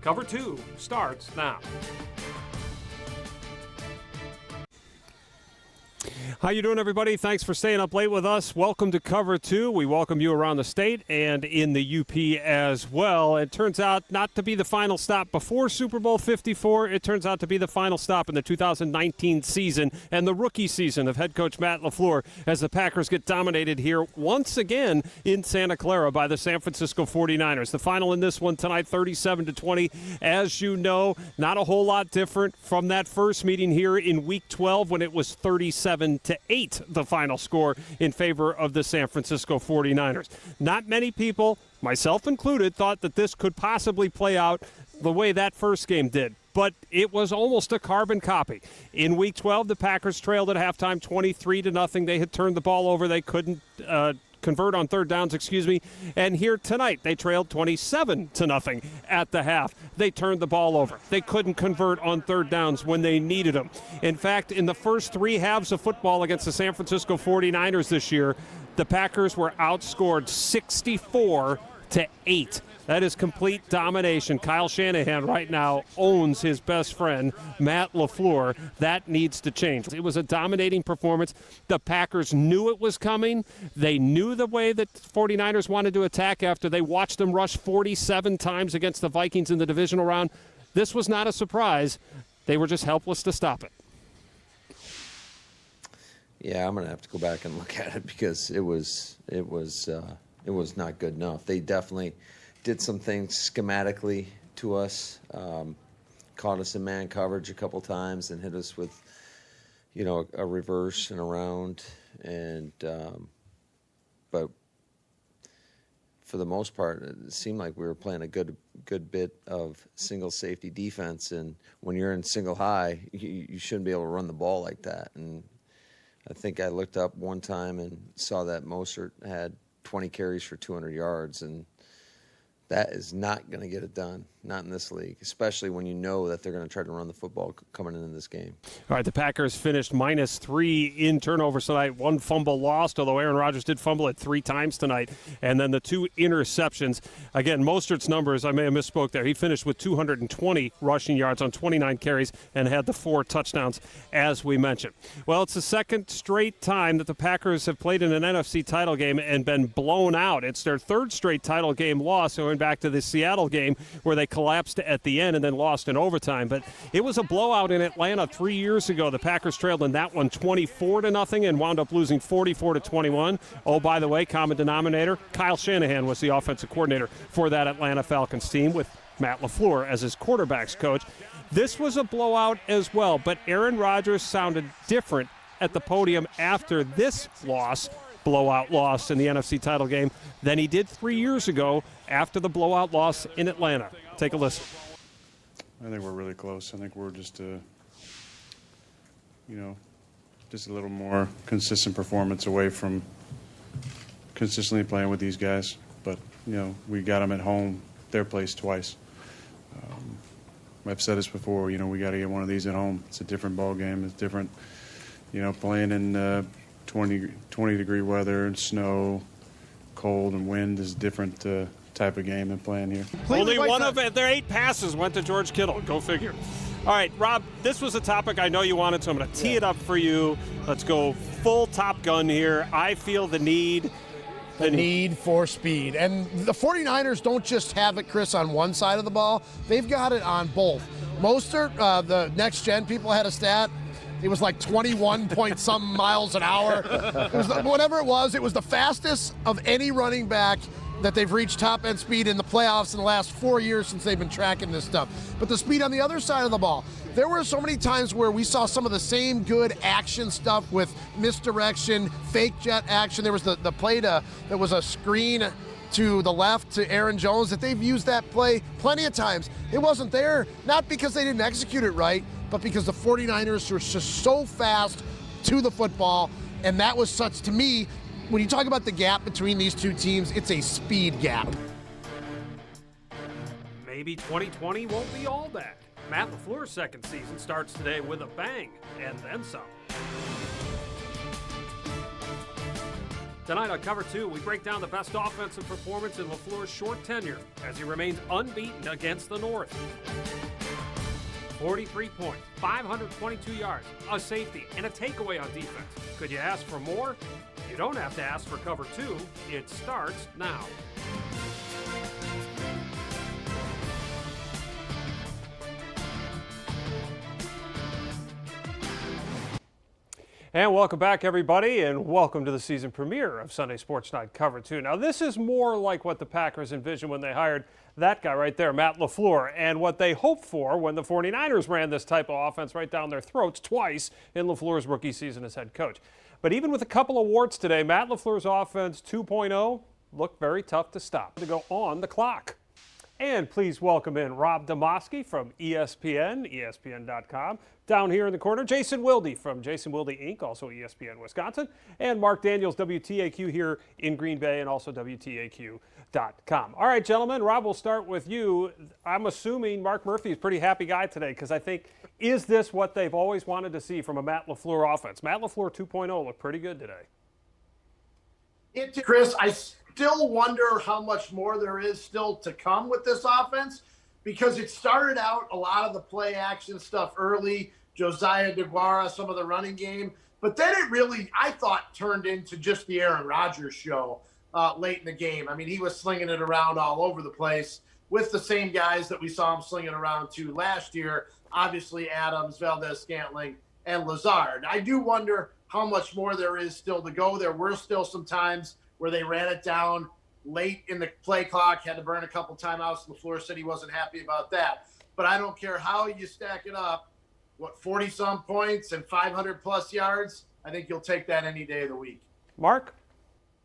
Cover 2 starts now. How you doing, everybody? Thanks for staying up late with us. Welcome to Cover 2. We welcome you around the state and in the UP as well. It turns out not to be the final stop before Super Bowl 54. It turns out to be the final stop in the 2019 season and the rookie season of head coach Matt LaFleur as the Packers get dominated here once again in Santa Clara by the San Francisco 49ers. The final in this one tonight, 37-20. As you know, not a whole lot different from that first meeting here in Week 12 when it was 37-8, the final score in favor of the San Francisco 49ers. Not many people, myself included, thought that this could possibly play out the way that first game did. But it was almost a carbon copy. In Week 12, the Packers trailed at halftime 23-0. They had turned the ball over. They couldn't convert on third downs, and here tonight they trailed 27-0 at the half. They turned the ball over. They couldn't convert on third downs when they needed them. In fact, in the first three halves of football against the San Francisco 49ers this year, the Packers were outscored 64-8. That is complete domination. Kyle Shanahan right now owns his best friend, Matt LaFleur. That needs to change. It was a dominating performance. The Packers knew it was coming. They knew the way that 49ers wanted to attack after they watched them rush 47 times against the Vikings in the divisional round. This was not a surprise. They were just helpless to stop it. Yeah, I'm going to have to go back and look at it because it was not good enough. They definitely did some things schematically to us, caught us in man coverage a couple times and hit us with, a reverse and around. And but for the most part, it seemed like we were playing a good bit of single safety defense. And when you're in single high, you shouldn't be able to run the ball like that. And I think I looked up one time and saw that Mostert had 20 carries for 200 yards, and that is not going to get it done, not in this league, especially when you know that they're going to try to run the football coming into this game. All right, the Packers finished -3 in turnovers tonight, one fumble lost, although Aaron Rodgers did fumble it 3 times tonight, and then the 2 interceptions. Again, Mostert's numbers, I may have misspoke there. He finished with 220 rushing yards on 29 carries and had the 4 touchdowns, as we mentioned. Well, it's the second straight time that the Packers have played in an NFC title game and been blown out. It's their 3rd straight title game loss, going back to the Seattle game where they collapsed at the end and then lost in overtime. But it was a blowout in Atlanta 3 years ago. The Packers trailed in that one 24-0 and wound up losing 44-21. Oh, by the way, common denominator, Kyle Shanahan was the offensive coordinator for that Atlanta Falcons team with Matt LaFleur as his quarterbacks coach. This was a blowout as well, but Aaron Rodgers sounded different at the podium after this blowout loss in the NFC title game than he did 3 years ago after the blowout loss in Atlanta. Take a listen. I think we're really close. I think we're just a little more consistent performance away from consistently playing with these guys. But, we got them at home, their place twice. I've said this before, we got to get one of these at home. It's a different ball game. It's different, playing in 20-degree weather and snow, cold and wind is a different type of game than playing here. Only one of their 8 passes went to George Kittle. Go figure. All right, Rob, this was a topic I know you wanted, so I'm going to tee it up for you. Let's go full Top Gun here. I feel the need for speed. And the 49ers don't just have it, Chris, on one side of the ball. They've got it on both. Mostert, the next-gen people had a stat. It was like 21 point some miles an hour. It was whatever it was the fastest of any running back that they've reached top-end speed in the playoffs in the last 4 years since they've been tracking this stuff. But the speed on the other side of the ball, there were so many times where we saw some of the same good action stuff with misdirection, fake jet action. There was the play that was a screen to the left to Aaron Jones that they've used that play plenty of times. It wasn't there, not because they didn't execute it right, but because the 49ers were just so fast to the football, and that was such, to me, when you talk about the gap between these two teams, it's a speed gap. Maybe 2020 won't be all that. Matt LaFleur's second season starts today with a bang, and then some. Tonight on Cover 2, we break down the best offensive performance in LaFleur's short tenure as he remains unbeaten against the North. 43 points, 522 yards, a safety, and a takeaway on defense. Could you ask for more? You don't have to ask for Cover 2. It starts now. And welcome back, everybody, and welcome to the season premiere of Sunday Sports Night Cover 2. Now, this is more like what the Packers envisioned when they hired that guy right there, Matt LaFleur, and what they hoped for when the 49ers ran this type of offense right down their throats twice in LaFleur's rookie season as head coach. But even with a couple of warts today, Matt LaFleur's offense 2.0 looked very tough to stop, to go on the clock. And please welcome in Rob Demoski from ESPN, ESPN.com. Down here in the corner, Jason Wilde from Jason Wilde Inc., also ESPN Wisconsin. And Mark Daniels, WTAQ here in Green Bay and also WTAQ.com. All right, gentlemen, Rob, we'll start with you. I'm assuming Mark Murphy is a pretty happy guy today because I think, is this what they've always wanted to see from a Matt LaFleur offense? Matt LaFleur 2.0 looked pretty good today. Chris, I still wonder how much more there is still to come with this offense because it started out a lot of the play action stuff early, Josiah DeGuara, some of the running game, but then it really, I thought, turned into just the Aaron Rodgers show late in the game. I mean, he was slinging it around all over the place with the same guys that we saw him slinging around to last year, obviously Adams, Valdez-Scantling, and Lazard. I do wonder how much more there is still to go. There were still some times where they ran it down late in the play clock, had to burn a couple timeouts. LaFleur said he wasn't happy about that. But I don't care how you stack it up, 40-some points and 500-plus yards, I think you'll take that any day of the week. Mark?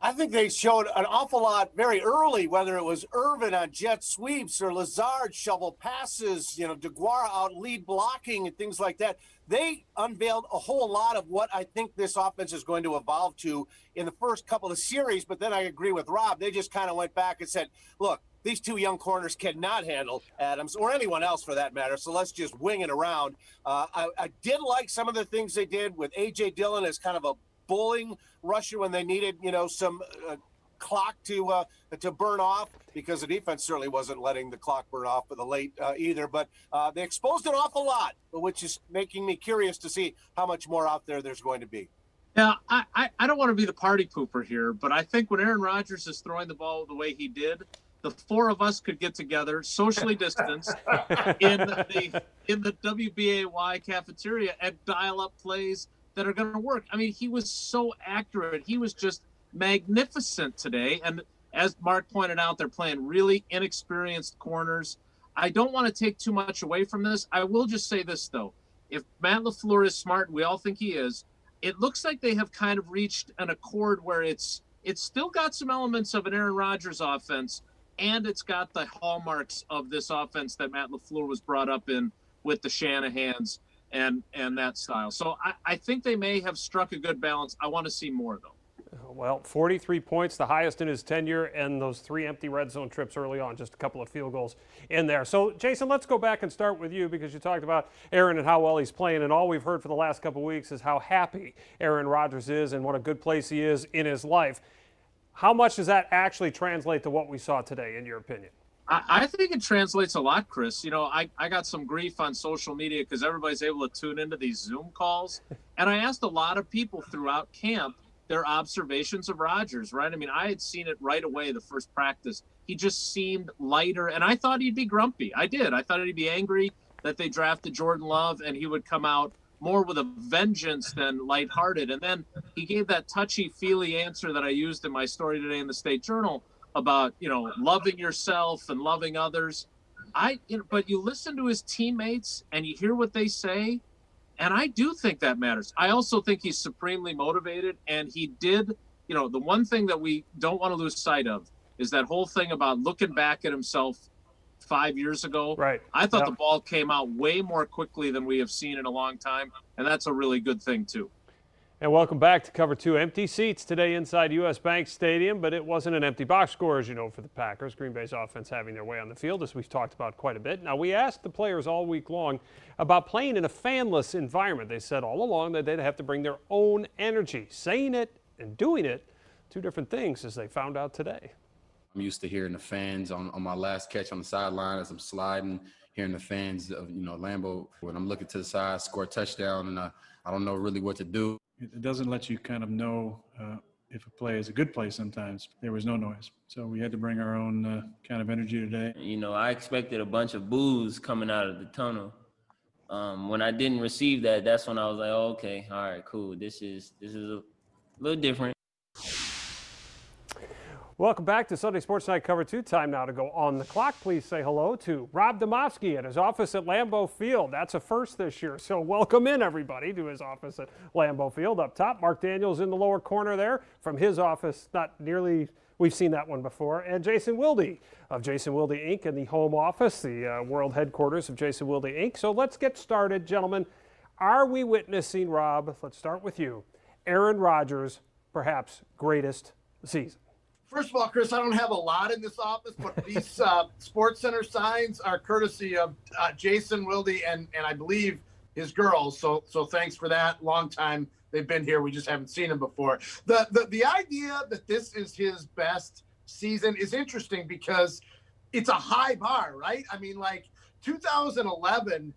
I think they showed an awful lot very early, whether it was Irvin on jet sweeps or Lazard shovel passes, DeGuara out lead blocking and things like that. They unveiled a whole lot of what I think this offense is going to evolve to in the first couple of series. But then I agree with Rob. They just kind of went back and said, look, these two young corners cannot handle Adams or anyone else for that matter. So let's just wing it around. I did like some of the things they did with A.J. Dillon as kind of a bowling rusher when they needed, some clock to burn off, because the defense certainly wasn't letting the clock burn off for the late either. But they exposed an awful lot, which is making me curious to see how much more out there's going to be. Yeah, I don't want to be the party pooper here, but I think when Aaron Rodgers is throwing the ball the way he did, the four of us could get together, socially distanced, in the WBAY cafeteria and dial up plays that are going to work. I mean, he was so accurate. He was just magnificent today. And as Mark pointed out, they're playing really inexperienced corners. I don't want to take too much away from this. I will just say this, though. If Matt LaFleur is smart, and we all think he is, it looks like they have kind of reached an accord where it's still got some elements of an Aaron Rodgers offense, and it's got the hallmarks of this offense that Matt LaFleur was brought up in with the Shanahans and that style. So I think they may have struck a good balance. I want to see more, though. Well, 43 points, the highest in his tenure, and those 3 empty red zone trips early on, just a couple of field goals in there. So, Jason, let's go back and start with you because you talked about Aaron and how well he's playing, and all we've heard for the last couple of weeks is how happy Aaron Rodgers is and what a good place he is in his life. How much does that actually translate to what we saw today, in your opinion? I think it translates a lot, Chris. I got some grief on social media because everybody's able to tune into these Zoom calls. And I asked a lot of people throughout camp their observations of Rodgers, right? I mean, I had seen it right away the first practice. He just seemed lighter, and I thought he'd be grumpy. I did. I thought he'd be angry that they drafted Jordan Love, and he would come out more with a vengeance than lighthearted. And then he gave that touchy-feely answer that I used in my story today in the State Journal about, loving yourself and loving others. But you listen to his teammates and you hear what they say, and I do think that matters. I also think he's supremely motivated, and he did, the one thing that we don't want to lose sight of is that whole thing about looking back at himself 5 years ago. Right. I thought the ball came out way more quickly than we have seen in a long time, and that's a really good thing too. And welcome back to Cover 2. Empty seats today inside U.S. Bank Stadium, but it wasn't an empty box score, as you know, for the Packers. Green Bay's offense having their way on the field, as we've talked about quite a bit. Now, we asked the players all week long about playing in a fanless environment. They said all along that they'd have to bring their own energy. Saying it and doing it two different things, as they found out today. I'm used to hearing the fans on my last catch on the sideline as I'm sliding, hearing the fans of, Lambeau. When I'm looking to the side, score a touchdown, and I don't know really what to do. It doesn't let you kind of know if a play is a good play sometimes. There was no noise. So we had to bring our own kind of energy today. I expected a bunch of boos coming out of the tunnel. When I didn't receive that, that's when I was like, oh, okay, all right, cool. This is a little different. Welcome back to Sunday Sports Night Cover 2. Time now to go on the clock. Please say hello to Rob Domofsky at his office at Lambeau Field. That's a first this year, so welcome in, everybody, to his office at Lambeau Field. Up top, Mark Daniels in the lower corner there from his office, not nearly, we've seen that one before, and Jason Wilde of Jason Wilde, Inc. in the home office, the world headquarters of Jason Wilde, Inc. So let's get started, gentlemen. Are we witnessing, Rob, let's start with you, Aaron Rodgers' perhaps greatest season? First of all, Chris, I don't have a lot in this office, but these Sports Center signs are courtesy of Jason Wilde and I believe his girls. So thanks for that. Long time they've been here. We just haven't seen them before. The idea that this is his best season is interesting because it's a high bar, right? I mean, like 2011,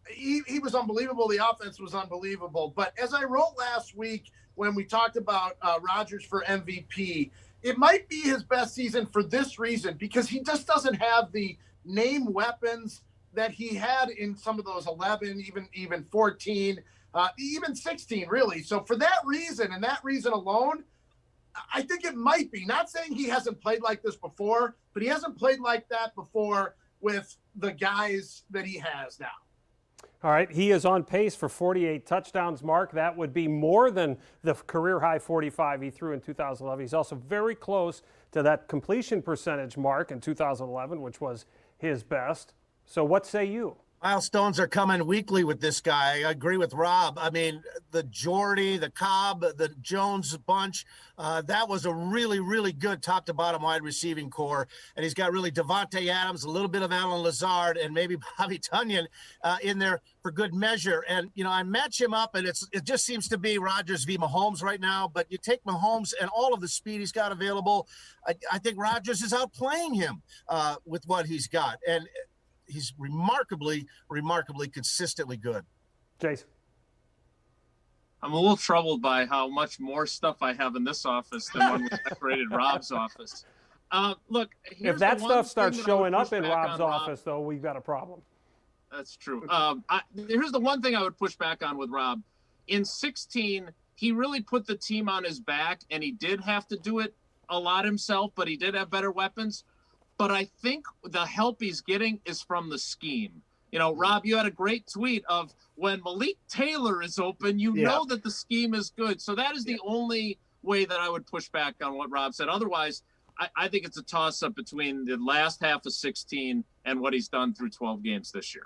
he was unbelievable. The offense was unbelievable. But as I wrote last week when we talked about Rodgers for MVP, it might be his best season for this reason, because he just doesn't have the name weapons that he had in some of those 11, even 14, even 16, really. So for that reason and that reason alone, I think it might be. Not saying he hasn't played like this before, but he hasn't played like that before with the guys that he has now. All right, he is on pace for 48 touchdowns, Mark. That would be more than the career-high 45 he threw in 2011. He's also very close to that completion percentage mark in 2011, which was his best. So what say you? Milestones are coming weekly with this guy. I agree with Rob. I mean, the Jordy, the Cobb, the Jones bunch, that was a really, really good top to bottom wide receiving core. And he's got really Devontae Adams, a little bit of Alan Lazard, and maybe Bobby Tunyon in there for good measure. And, I match him up, and it just seems to be Rodgers v. Mahomes right now. But you take Mahomes and all of the speed he's got available, I think Rodgers is outplaying him with what he's got. And he's remarkably consistently good. Jason. I'm a little troubled by how much more stuff I have in this office than when we decorated Rob's office. Look, if that stuff starts showing up in Rob's office, though, we've got a problem. That's true. Here's the one thing I would push back on with Rob. In 16, he really put the team on his back, and he did have to do it a lot himself, but he did have better weapons. But I think the help he's getting is from the scheme. Rob, you had a great tweet of when Malik Taylor is open, know that the scheme is good. So that is the only way that I would push back on what Rob said. Otherwise, I think it's a toss-up between the last half of 16 and what he's done through 12 games this year.